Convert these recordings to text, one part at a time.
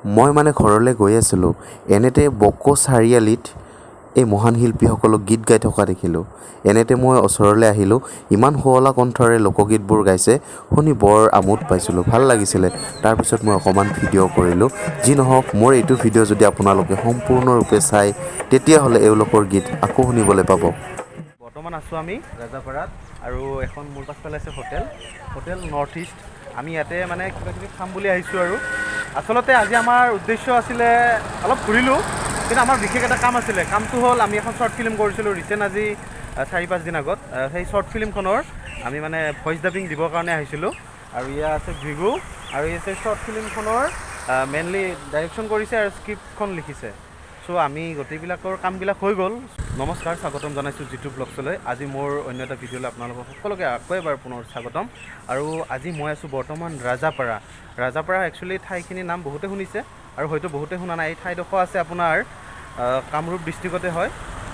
মই মানে ঘৰলৈ গৈ আছিলোঁ এনেতে বকো চাৰিআলিত এই মহান শিল্পীসকলক গীত গাই থকা দেখিলোঁ। এনেতে মই ওচৰলৈ আহিলোঁ। ইমান শুৱলা কণ্ঠৰে লোকগীতবোৰ গাইছে, শুনি বৰ আমোদ পাইছিলোঁ, ভাল লাগিছিলে। তাৰপিছত মই অকণমান ভিডিঅ' কৰিলোঁ। যি নহওক, মোৰ এইটো ভিডিঅ' যদি আপোনালোকে সম্পূৰ্ণৰূপে চায়, তেতিয়াহ'লে এওঁলোকৰ গীত আকৌ শুনিবলৈ পাব। বৰ্তমান আছোঁ আমি ৰাজাপাৰাত আৰু এখন মোৰ পাছফালে আছে হোটেল নৰ্থ ইষ্ট। আমি ইয়াতে মানে কিবা কিবি খাম বুলি আহিছোঁ আৰু আচলতে আজি আমাৰ উদ্দেশ্য আছিলে অলপ ঘূৰিলোঁ, কিন্তু আমাৰ বিশেষ এটা কাম আছিলে। কামটো হ'ল আমি এখন শ্বৰ্ট ফিল্ম কৰিছিলোঁ ৰিচেণ্ট, আজি 4-5 দিন আগত। সেই শ্বৰ্ট ফিল্মখনৰ আমি মানে ভইচ ডাবিং দিবৰ কাৰণে আহিছিলোঁ। আৰু ইয়াত আছে ভিগু, আৰু এই আছে শ্বৰ্ট ফিল্মখনৰ মেইনলি ডাইৰেকশ্যন কৰিছে আৰু স্ক্ৰিপ্টখন লিখিছে। চ' আমি গোটেইবিলাকৰ কামবিলাক হৈ গ'ল। নমস্কাৰ, স্বাগতম জনাইছোঁ জিতু ব্লগছলৈ। আজি মোৰ অন্য এটা ভিডিঅ'লৈ আপোনালোকক সকলোকে আকৌ এবাৰ পুনৰ স্বাগতম। আৰু আজি মই আছোঁ বৰ্তমান ৰাজাপাৰা একচুৱেলি ঠাইখিনিৰ নাম বহুতে শুনিছে আৰু হয়তো বহুতে শুনা নাই। এই ঠাইডোখৰ আছে আপোনাৰ কামৰূপ ডিষ্ট্ৰিক্টতে হয়।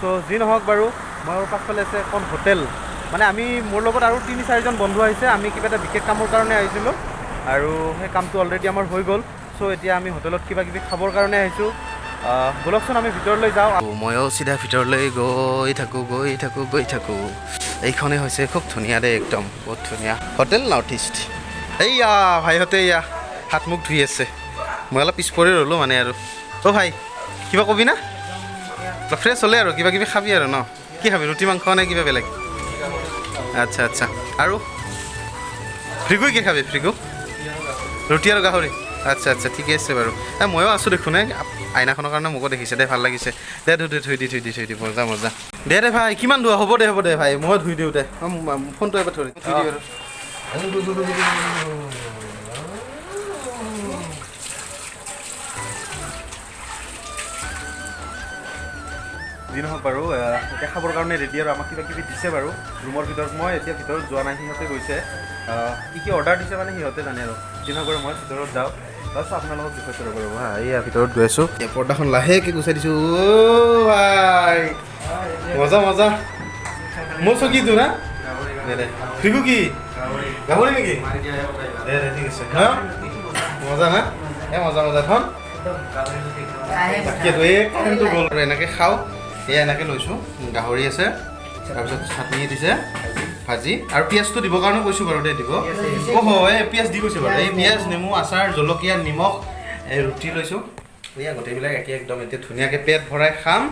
চ' যি নহওক বাৰু, মোৰ পাছফালে আছে এখন হোটেল। মানে আমি মোৰ লগত আৰু 3-4জন বন্ধু আহিছে। আমি কিবা এটা বিশেষ কামৰ কাৰণে আহিছিলোঁ আৰু সেই কামটো অলৰেডি আমাৰ হৈ গ'ল। চ' এতিয়া আমি হোটেলত কিবা কিবি খাবৰ কাৰণে আহিছোঁ। ব'লকচোন আমি ভিতৰলৈ যাওঁ। ময়ো চিধা ভিতৰলৈ গৈ থাকোঁ। এইখনেই হৈছে খুব ধুনীয়া দেই, একদম বহুত ধুনীয়া হোটেল নৰ্থ ইষ্ট। এইয়া ভাইহঁতে এয়া হাত মুখ ধুই আছে। মই অলপ পিছ পৰি ৰ'লোঁ মানে আৰু। অ' ভাই, কিবা কবি না? ফ্ৰেছ হ'লে আৰু কিবা কিবি খাবি আৰু ন? কি খাবি, ৰুটি মাংস নে কিবা বেলেগ? আচ্ছা আৰু ফ্ৰিগু কি খাবি? ফ্ৰিগু ৰুটি আৰু গাহৰি। আচ্ছা ঠিকে আছে বাৰু। ময়ো আছোঁ দেখোন, আইনাখনৰ কাৰণে মোকো দেখিছে দে, ভাল লাগিছে দে। থৈ দি মজা দে ভাই। কিমান ধোৱা? হ'ব দে ভাই, মই ধুই দিওঁ দে। ফোনটো এবাৰ ধৰি থৈ দিওঁ আৰু। যি নহওক বাৰু, এতিয়া খাবৰ কাৰণে ৰেডি আৰু আমাক কিবা কিবি দিছে বাৰু ৰুমৰ ভিতৰত। মই এতিয়া ভিতৰত যোৱা নাই, সিহঁতে গৈছে। কি অৰ্ডাৰ দিছে মানে সিহঁতে জানে আৰু। যি নহওক বাৰু, মই ভিতৰত যাওঁ। তাৰপিছত আপোনালোকক বিষয়টো ৰ'ব হা। এইয়া ভিতৰত গৈ আছোঁ। পৰ্দাখন লাহেকৈ গুচাই দিছোঁ। অ' ভাই, মজা। মোৰ চকীটো না দে। ফ্ৰিগু কি গাহৰি নেকি? দে ঠিক আছে হা। মজা না? মজা ধন। তাকেতো এই কাৰেণ্টটো গ'ল আৰু এনেকৈ খাওঁ। এয়া এনেকৈ লৈছোঁ, গাহৰি আছে, তাৰপিছত চাটনি দিছে, ভাজি আৰু পিঁয়াজটো দিবৰ কাৰণে কৈছোঁ বাৰু দে, দিব। এই পিঁয়াজ দি কৈছোঁ বাৰু। এই পিঁয়াজ, নেমু, আচাৰ, জলকীয়া, নিমখ, এই ৰুটি লৈছোঁ। এয়া গোটেইবিলাক একে একদম। এতিয়া ধুনীয়াকৈ পেট ভৰাই খাম।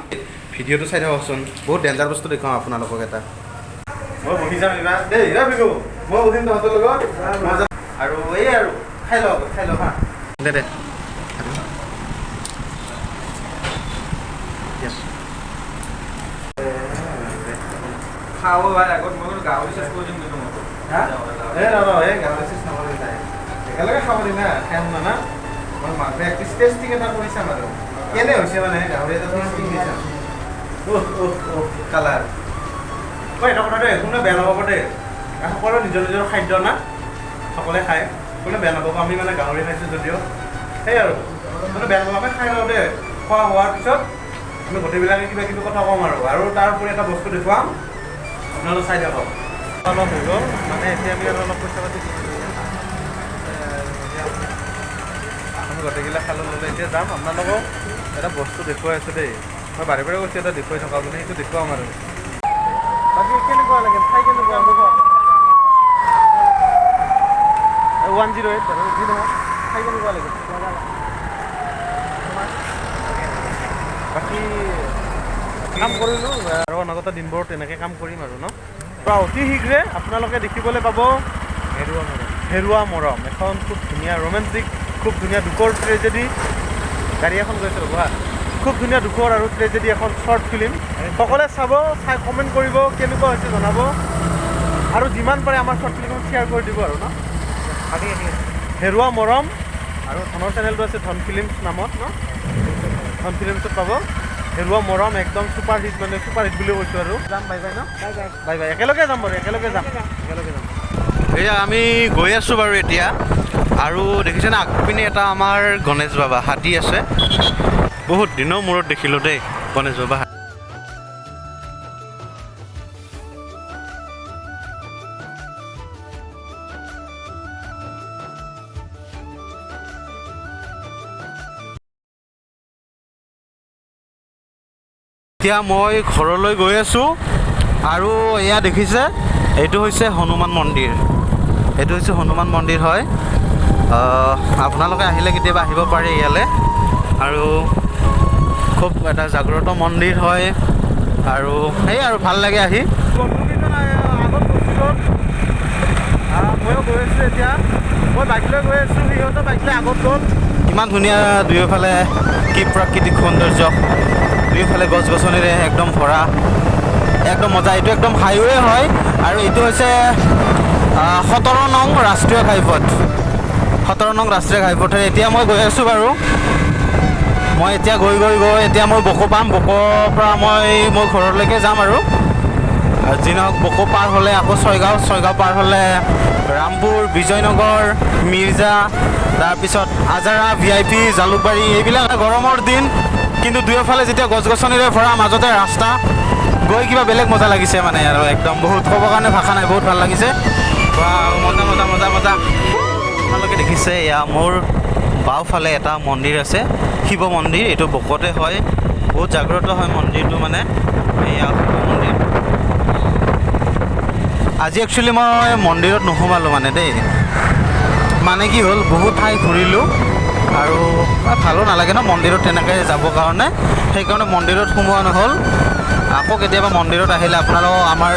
ভিডিঅ'টো চাই থাককচোন, বহুত ডেঞ্জাৰ বস্তু দেখুৱাম আপোনালোকক এটা। মই বহি যাম এইবাৰ দেই, ভিগু মই বহিম তহঁতৰ লগত। আৰু এই আৰু খাই লওঁ হা। দে খাব ভাই। আগত মই গাহৰি চেচ কৰি দিম কিন্তু গাহৰি চেচ নকৰি যায় একেলগে খাব দিম না। খাই শুনা না, মই মানুহে টেষ্টিং এটা কৰি চাম আৰু কেনে হৈছে মানে গাহৰি এটা টেষ্টিং দি চাম। কালাৰ এটা কথা দেই, কোনে বেয়া নাপাব দেই। সকলোৰে নিজৰ খাদ্য না, সকলোৱে খায়, কোনে বেয়া নাপাব। আমি মানে গাহৰি খাইছোঁ যদিও সেই আৰু মানে বেয়া নাপাব। আমি খাই লওঁ দেই। খোৱা হোৱাৰ পিছত আমি গোটেইবিলাকে কিবা কিবি কথা ক'ম আৰু তাৰ উপৰি এটা বস্তু দেখুৱাম, আপোনালোক চাই থাকক। অলপ হৈ গ'ল মানে, এতিয়া আমি আৰু অলপ পইচা পাতি আমি গোটেইবিলাক খালোঁ ল'লে। এতিয়া যাম আপোনালোকক এটা বস্তু দেখুৱাই আছোঁ দেই। মই বাৰে কৈছোঁ এটা দেখুৱাই থকা বুলি, সেইটো দেখুৱাম আৰু। বাকী কেনেকুৱা লাগে, খাই কেনেকুৱা? 108 বাৰু, যি নহওক খাই কেনেকুৱা লাগে? বাকী কাম কৰিলোঁ আৰু অনাগত দিনবোৰত তেনেকৈ কাম কৰিম আৰু ন। অতি শীঘ্ৰে আপোনালোকে দেখিবলৈ পাব হেৰুৱা মৰম, এখন খুব ধুনীয়া ৰোমেণ্টিক, খুব ধুনীয়া দুখৰ ট্ৰেজেডি। গাড়ী এখন গৈছে ৰ'বা, খুব ধুনীয়া দুখৰ আৰু ট্ৰেজেডি এখন শ্বৰ্ট ফিল্ম। সকলোৱে চাব, চাই কমেণ্ট কৰিব, কেনেকুৱা হৈছে জনাব, আৰু যিমান পাৰে আমাৰ শ্বৰ্ট ফিল্মখন শ্বেয়াৰ কৰি দিব আৰু ন। হেৰুৱা মৰম। আৰু ধনৰ চেনেলটো আছে ধন ফিল্মছ নামত ন, ধন ফিল্মছত পাব। হেৰুৱা মৰম একদম ছুপাৰ হিট, মানে ছুপাৰ হিট বুলিও কৈছোঁ আৰু। যাম, বাই ন, বাই একেলগে যাম বাৰু, একেলগে যাম। এয়া আমি গৈ আছোঁ বাৰু এতিয়া। আৰু দেখিছেনে আগপিনে এটা আমাৰ গণেশ বাবা হাতী আছে। বহুত দিনৰ মূৰত দেখিলোঁ দেই গণেশ বাবা। এতিয়া মই ঘৰলৈ গৈ আছোঁ আৰু এয়া দেখিছে এইটো হৈছে হনুমান মন্দিৰ। এইটো হৈছে হনুমান মন্দিৰ হয়। আপোনালোকে আহিলে কেতিয়াবা আহিব পাৰে ইয়ালৈ আৰু খুব এটা জাগ্ৰত মন্দিৰ হয় আৰু সেই আৰু ভাল লাগে আহি। বন্ধুকেইজন আগত গৈছিলোঁ, ময়ো গৈ আছোঁ এতিয়া। মই বাইক লৈ গৈ আছোঁ, সিহঁতে বাইক লৈ আগত গ'ল। ইমান ধুনীয়া দুয়োফালে কি প্ৰাকৃতিক সৌন্দৰ্য, দুয়োফালে গছ গছনিৰে একদম ভৰা, একদম মজা। এইটো একদম হাইৱে হয় আৰু এইটো হৈছে 17 নং ৰাষ্ট্ৰীয় ঘাইপথ। 17 নং ৰাষ্ট্ৰীয় ঘাইপথেৰে এতিয়া মই গৈ আছোঁ বাৰু। মই এতিয়া গৈ এতিয়া মই বকো পাম। বকৰ পৰা মই মোৰ ঘৰলৈকে যাম আৰু যি নহওক বকো পাৰ হ'লে আকৌ ছয়গাঁও পাৰ হ'লে ৰামপুৰ, বিজয়নগৰ, মিৰ্জা, তাৰপিছত আজাৰা, VIP, জালুকবাৰী, এইবিলাক গৰমৰ দিন কিন্তু দুয়োফালে যেতিয়া গছ গছনিৰে ভৰা, মাজতে ৰাস্তা, গৈ কিবা বেলেগ মজা লাগিছে মানে আৰু একদম বহুত ক'বৰ কাৰণে ভাষা নাই, বহুত ভাল লাগিছে। মজা মজা মজা মজা। আপোনালোকে দেখিছে এয়া মোৰ বাওঁফালে এটা মন্দিৰ আছে, শিৱ মন্দিৰ। এইটো বকতে হয়, বহুত জাগ্ৰত হয় মন্দিৰটো মানে। এয়া শিৱ মন্দিৰ। আজি একচুৱেলি মই মন্দিৰত নোসোমালোঁ মানে দেই, মানে কি হ'ল বহুত ঠাই ঘূৰিলোঁ আৰু ভালো নালাগে ন মন্দিৰত তেনেকৈ যাবৰ কাৰণে, সেইকাৰণে মন্দিৰত সোমোৱা নহ'ল। আকৌ কেতিয়াবা মন্দিৰত আহিলে আপোনালোকক আমাৰ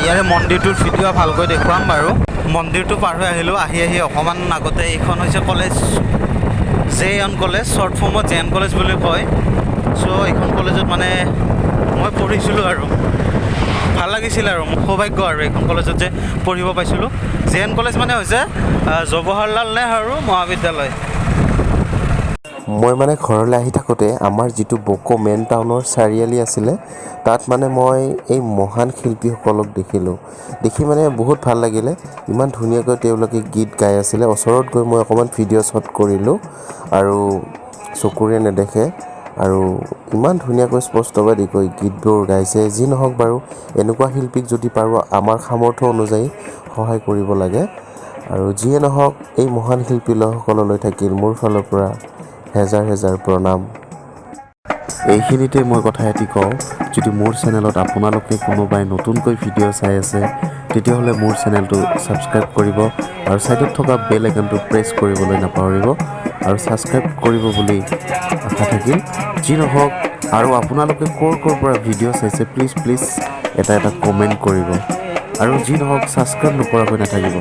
ইয়াৰে মন্দিৰটোৰ ভিডিঅ' ভালকৈ দেখুৱাম বাৰু। মন্দিৰটো পাৰ হৈ আহিলোঁ। আহি অকণমান আগতে এইখন হৈছে কলেজ, JN কলেজ, শ্বৰ্ট ফৰ্মত JN কলেজ বুলি কয়। চ' এইখন কলেজত মানে মই পঢ়িছিলোঁ আৰু ভাল লাগিছিল আৰু মোৰ সৌভাগ্য আৰু এইখন কলেজত যে পঢ়িব পাইছিলোঁ। JN কলেজ মানে হৈছে জৱাহৰলাল নেহৰু মহাবিদ্যালয়। মই মানে ঘৰলৈ আহি থাকোঁতে আমাৰ যিটো বকো মেইন টাউনৰ চাৰিআলি আছিলে, তাত মানে মই এই মহান শিল্পীসকলক দেখি মানে বহুত ভাল লাগিলে। ইমান ধুনীয়াকৈ তেওঁলোকে গীত গাই আছিলে। ওচৰত গৈ মই অকণমান ভিডিঅ' শ্বট কৰিলোঁ আৰু চকুৰে নেদেখে আৰু ইমান ধুনীয়াকৈ স্পষ্টবাদীকৈ গীতবোৰ গাইছে। যি নহওক বাৰু, এনেকুৱা শিল্পীক যদি পাৰোঁ আমাৰ সামৰ্থ্য অনুযায়ী সহায় কৰিব লাগে। আৰু যিয়ে নহওক, এই মহান শিল্পী লোকসকললৈ থাকিল মোৰ ফালৰ পৰা হেজাৰ প্ৰণাম। এইখিনিতে মই কথা এটি কওঁ, যদি মোৰ চেনেলত আপোনালোকে কোনোবাই নতুনকৈ ভিডিঅ' চাই আছে, তেতিয়াহ'লে মোৰ চেনেলটো ছাবস্ক্ৰাইব কৰিব আৰু ছাইডত থকা বেল আইকনটো প্ৰেছ কৰিবলৈ নাপাহৰিব আৰু ছাবস্ক্ৰাইব কৰিব বুলি আশা থাকিল। যি নহওক, আৰু আপোনালোকে ক'ৰ পৰা ভিডিঅ' চাইছে প্লিজ এটা কমেণ্ট কৰিব আৰু যি নহওক ছাবস্ক্ৰাইব নকৰাকৈ নাথাকিব।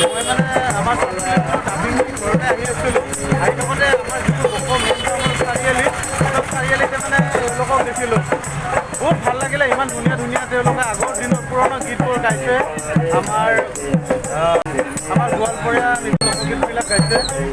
মই মানে আমাৰ ঘৰতে আহি আছিলোঁ আহি থাকোঁতে আমাৰ যিটো বক' মেইন টাউনৰ চাৰিআলি চাৰিআলিতে মানে তেওঁলোকক দেখিলোঁ বহুত ভাল লাগিলে ইমান ধুনীয়া ধুনীয়া তেওঁলোকে আগৰ দিনৰ পুৰণা গীতবোৰ গাইছে আমাৰ গোৱালপৰীয়া লোকগীতবিলাক গাইছে